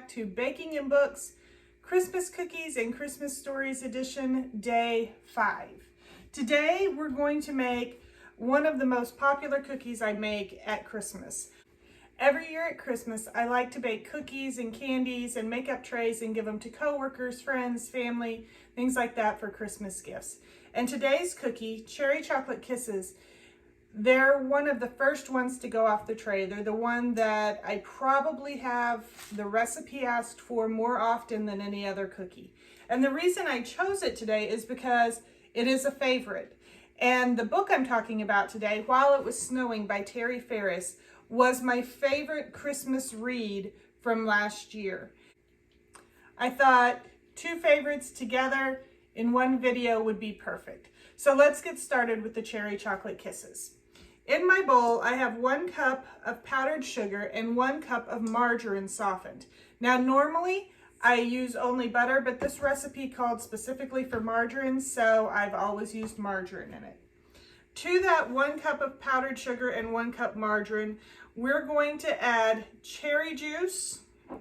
back to Baking in Books, Christmas Cookies and Christmas Stories Edition, Day 5. Today we're going to make one of the most popular cookies I make at Christmas. Every year at Christmas, I like to bake cookies and candies and make up trays and give them to coworkers, friends, family, things like that for Christmas gifts. And today's cookie, Cherry Chocolate Kisses, they're one of the first ones to go off the tray. They're the one that I probably have the recipe asked for more often than any other cookie. And the reason I chose it today is because it is a favorite. And the book I'm talking about today, While It Was Snowing by Tari Farris, was my favorite Christmas read from last year. I thought two favorites together in one video would be perfect. So let's get started with the Cherry Chocolate Kisses. In my bowl, I have 1 cup of powdered sugar and 1 cup of margarine softened. Now, normally I use only butter, but this recipe called specifically for margarine, so I've always used margarine in it. To that 1 cup of powdered sugar and 1 cup margarine, we're going to add cherry juice,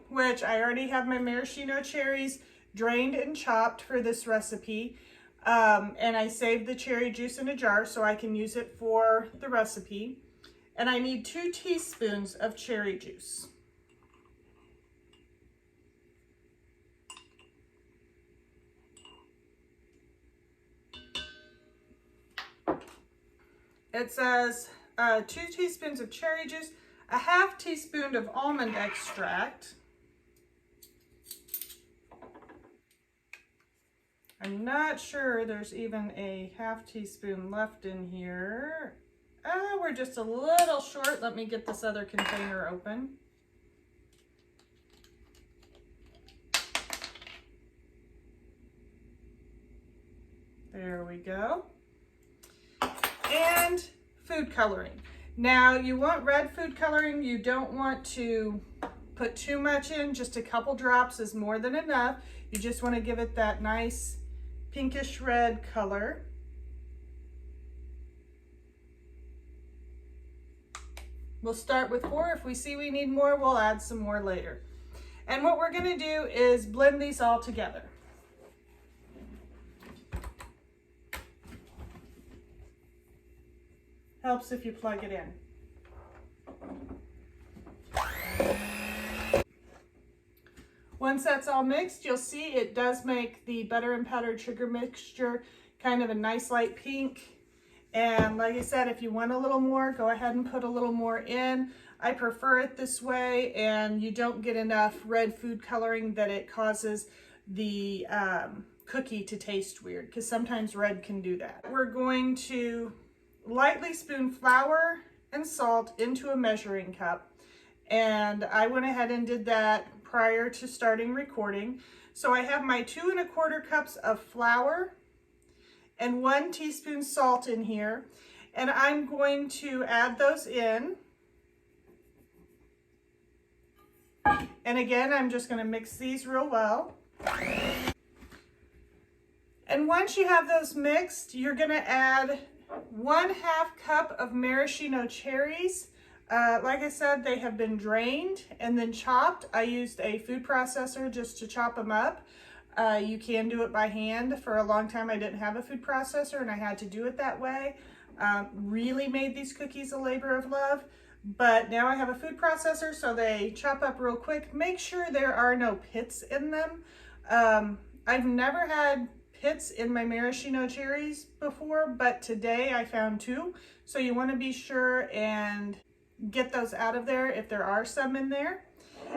which I already have my maraschino cherries drained and chopped for this recipe. And I saved the cherry juice in a jar so I can use it for the recipe. And I need 2 teaspoons of cherry juice. It says 2 teaspoons of cherry juice, a ½ teaspoon of almond extract. I'm not sure there's even a ½ teaspoon left in here. We're just a little short. Let me get this other container open. There we go. And food coloring. Now, you want red food coloring. You don't want to put too much in. Just a couple drops is more than enough. You just want to give it that nice pinkish red color. We'll start with 4. If we see we need more, we'll add some more later. And what we're going to do is blend these all together. Helps if you plug it in. Once that's all mixed, you'll see it does make the butter and powdered sugar mixture kind of a nice light pink. And like I said, if you want a little more, go ahead and put a little more in. I prefer it this way, and you don't get enough red food coloring that it causes the cookie to taste weird, because sometimes red can do that. We're going to lightly spoon flour and salt into a measuring cup. And I went ahead and did that prior to starting recording. So I have my 2 1/4 cups of flour and 1 teaspoon salt in here. And I'm going to add those in. And again, I'm just going to mix these real well. And once you have those mixed, you're going to add 1/2 cup of maraschino cherries. Like I said, they have been drained and then chopped. I used a food processor just to chop them up. You can do it by hand. For a long time, I didn't have a food processor and I had to do it that way. Really made these cookies a labor of love. But now I have a food processor, so they chop up real quick. Make sure there are no pits in them. I've never had pits in my maraschino cherries before, but today I found 2. So you want to be sure and get those out of there if there are some in there.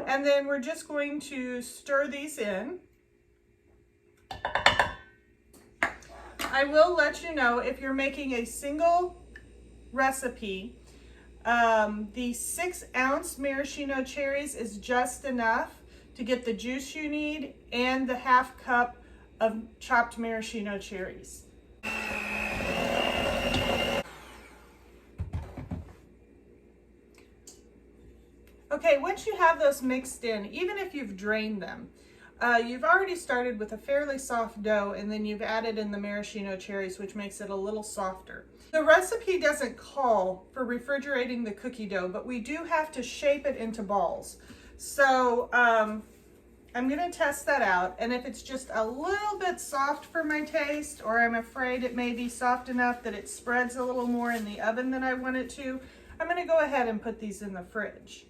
And then we're just going to stir these in. I will let you know, if you're making a single recipe, the 6-ounce maraschino cherries is just enough to get the juice you need and the ½ cup of chopped maraschino cherries. Okay, once you have those mixed in, even if you've drained them, you've already started with a fairly soft dough, and then you've added in the maraschino cherries, which makes it a little softer. The recipe doesn't call for refrigerating the cookie dough, but we do have to shape it into balls. So I'm gonna test that out, and if it's just a little bit soft for my taste, or I'm afraid it may be soft enough that it spreads a little more in the oven than I want it to, I'm gonna go ahead and put these in the fridge.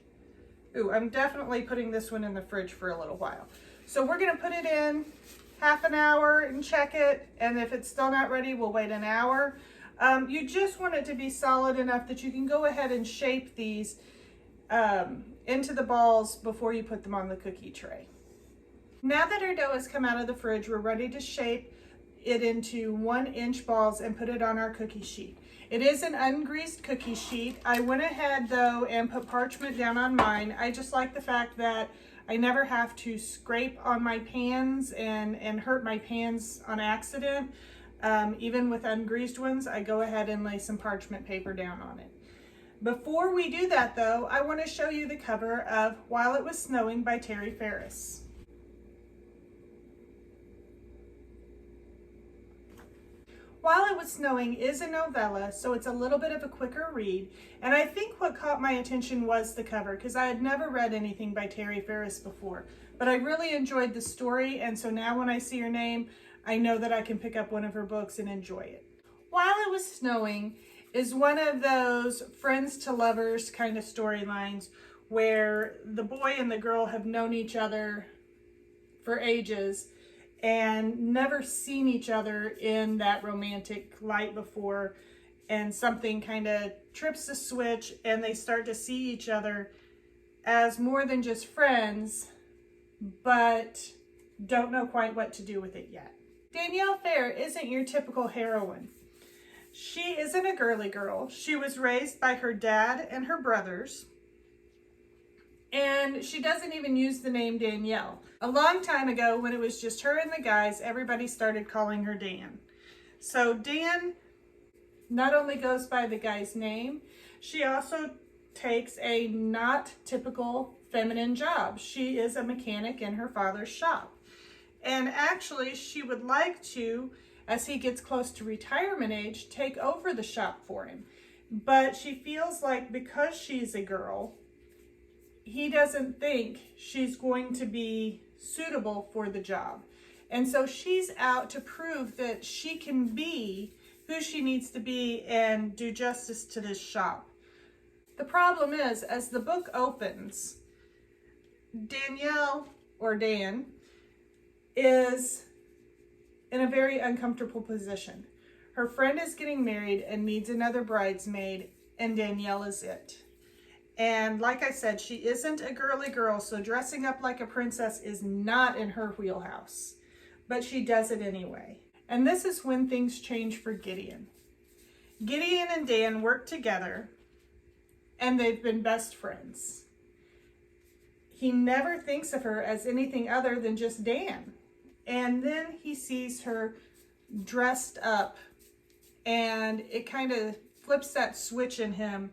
Ooh, I'm definitely putting this one in the fridge for a little while. So we're gonna put it in half an hour and check it, and if it's still not ready, we'll wait an hour. You just want it to be solid enough that you can go ahead and shape these into the balls before you put them on the cookie tray. Now that our dough has come out of the fridge, we're ready to shape it into 1-inch balls and put it on our cookie sheet. It is an ungreased cookie sheet. I went ahead though and put parchment down on mine. I just like the fact that I never have to scrape on my pans and hurt my pans on accident. Even with ungreased ones, I go ahead and lay some parchment paper down on it. Before we do that though, I want to show you the cover of While It Was Snowing by Tari Farris. While It Was Snowing is a novella, so it's a little bit of a quicker read, and I think what caught my attention was the cover, because I had never read anything by Tari Farris before, but I really enjoyed the story, and so now when I see her name, I know that I can pick up one of her books and enjoy it. While It Was Snowing is one of those friends to lovers kind of storylines where the boy and the girl have known each other for ages and never seen each other in that romantic light before, and something kind of trips the switch and they start to see each other as more than just friends, but don't know quite what to do with it yet. Danielle Fair isn't your typical heroine. She isn't a girly girl. She was raised by her dad and her brothers, and she doesn't even use the name Danielle. A long time ago, when it was just her and the guys, everybody started calling her Dan. So Dan not only goes by the guy's name, she also takes a not typical feminine job. She is a mechanic in her father's shop. And actually, she would like to, as he gets close to retirement age, take over the shop for him. But she feels like because she's a girl, he doesn't think she's going to be suitable for the job. And so she's out to prove that she can be who she needs to be and do justice to this shop. The problem is, as the book opens, Danielle, or Dan, is in a very uncomfortable position. Her friend is getting married and needs another bridesmaid, and Danielle is it. And like I said, she isn't a girly girl, so dressing up like a princess is not in her wheelhouse, but she does it anyway. And this is when things change for Gideon. Gideon and Dan work together, and they've been best friends. He never thinks of her as anything other than just Dan. And then he sees her dressed up, and it kind of flips that switch in him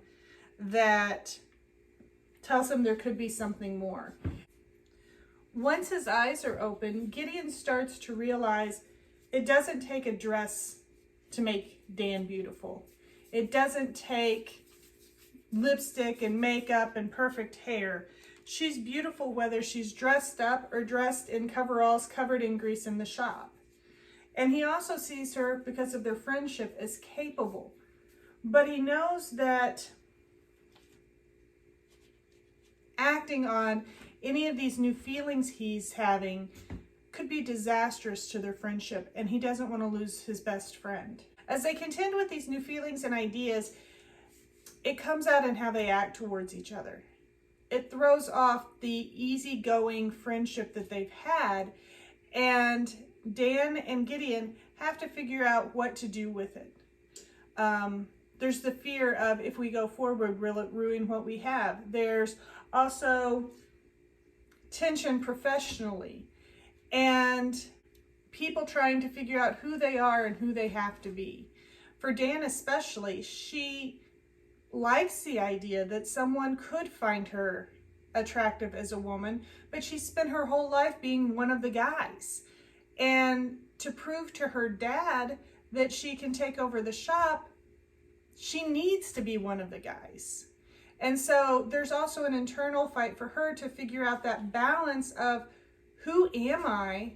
that tells him there could be something more. Once his eyes are open, Gideon starts to realize it doesn't take a dress to make Dan beautiful. It doesn't take lipstick and makeup and perfect hair. She's beautiful whether she's dressed up or dressed in coveralls covered in grease in the shop. And he also sees her, because of their friendship, as capable. But he knows that acting on any of these new feelings he's having could be disastrous to their friendship, and he doesn't want to lose his best friend. As they contend with these new feelings and ideas, it comes out in how they act towards each other. It throws off the easygoing friendship that they've had, and Dan and Gideon have to figure out what to do with it. There's the fear of, if we go forward, will it ruin what we have? There's also tension professionally, and people trying to figure out who they are and who they have to be. For Dan especially, she likes the idea that someone could find her attractive as a woman, but she spent her whole life being one of the guys. And to prove to her dad that she can take over the shop, she needs to be one of the guys. And so there's also an internal fight for her to figure out that balance of Who am I,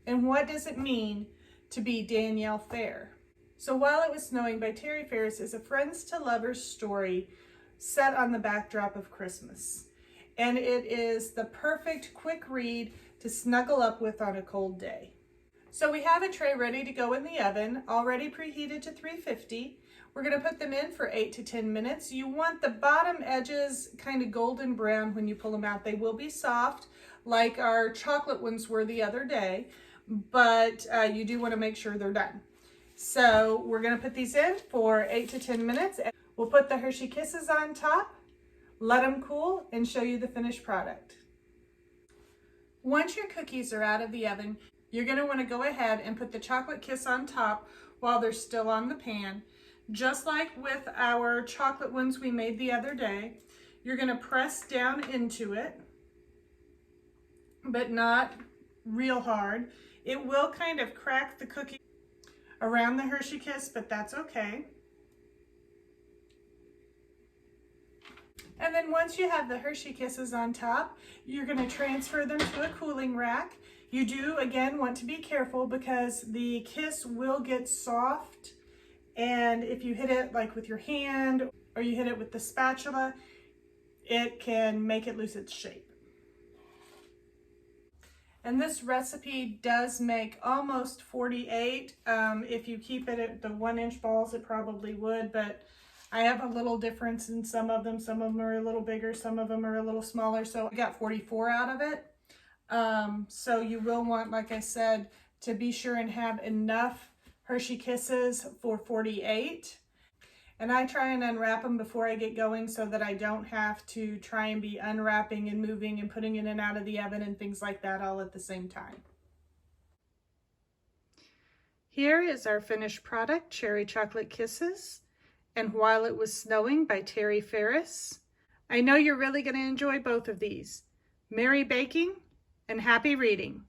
and what does it mean to be Danielle Fair? So While It Was Snowing by Tari Farris is a friends to lovers story set on the backdrop of Christmas. And it is the perfect quick read to snuggle up with on a cold day. So we have a tray ready to go in the oven, already preheated to 350. We're going to put them in for 8 to 10 minutes. You want the bottom edges kind of golden brown when you pull them out. They will be soft like our chocolate ones were the other day, but you do want to make sure they're done. So we're going to put these in for 8 to 10 minutes. We'll put the Hershey Kisses on top, let them cool, and show you the finished product. Once your cookies are out of the oven, you're going to want to go ahead and put the chocolate kiss on top while they're still on the pan. Just like with our chocolate ones we made the other day, you're going to press down into it, but not real hard. It will kind of crack the cookie around the Hershey Kiss, but that's okay. And then once you have the Hershey Kisses on top, you're going to transfer them to a cooling rack. You do, again, want to be careful because the kiss will get soft, and if you hit it like with your hand or you hit it with the spatula, it can make it lose its shape. And this recipe does make almost 48. If you keep it at the 1-inch balls, it probably would, but I have a little difference in some of them. Some of them are a little bigger, some of them are a little smaller, so I got 44 out of it. So you will want, like I said, to be sure and have enough Hershey Kisses for 48. And I try and unwrap them before I get going so that I don't have to try and be unwrapping and moving and putting it in and out of the oven and things like that all at the same time. Here is our finished product, Cherry Chocolate Kisses and While It Was Snowing by Tari Farris. I know you're really going to enjoy both of these. Merry baking and happy reading.